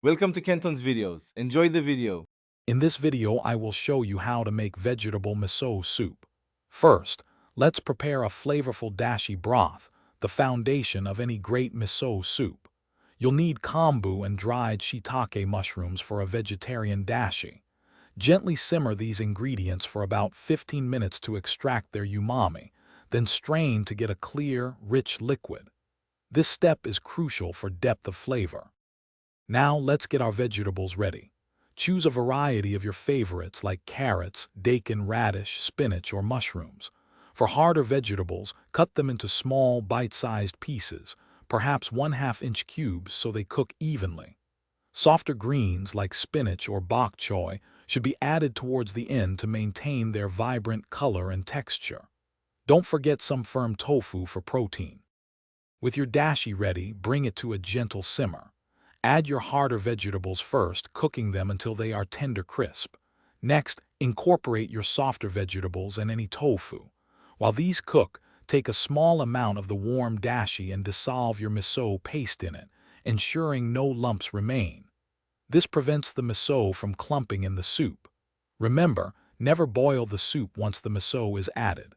Welcome to Kenton's videos. Enjoy the video. In this video, I will show you how to make vegetable miso soup. First, let's prepare a flavorful dashi broth, the foundation of any great miso soup. You'll need kombu and dried shiitake mushrooms for a vegetarian dashi. Gently simmer these ingredients for about 15 minutes to extract their umami, then strain to get a clear, rich liquid. This step is crucial for depth of flavor. Now let's get our vegetables ready. Choose a variety of your favorites like carrots, daikon, radish, spinach, or mushrooms. For harder vegetables, cut them into small, bite-sized pieces, perhaps 1/2-inch cubes so they cook evenly. Softer greens like spinach or bok choy should be added towards the end to maintain their vibrant color and texture. Don't forget some firm tofu for protein. With your dashi ready, bring it to a gentle simmer. Add your harder vegetables first, cooking them until they are tender crisp. Next, incorporate your softer vegetables and any tofu. While these cook, take a small amount of the warm dashi and dissolve your miso paste in it, ensuring no lumps remain. This prevents the miso from clumping in the soup. Remember, never boil the soup once the miso is added.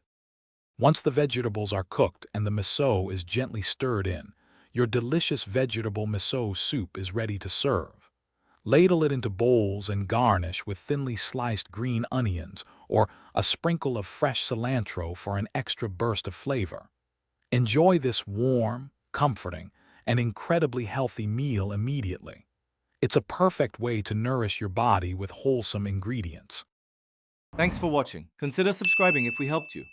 Once the vegetables are cooked and the miso is gently stirred in, your delicious vegetable miso soup is ready to serve. Ladle it into bowls and garnish with thinly sliced green onions or a sprinkle of fresh cilantro for an extra burst of flavor. Enjoy this warm, comforting, and incredibly healthy meal immediately. It's a perfect way to nourish your body with wholesome ingredients. Thanks for watching. Consider subscribing if we helped you.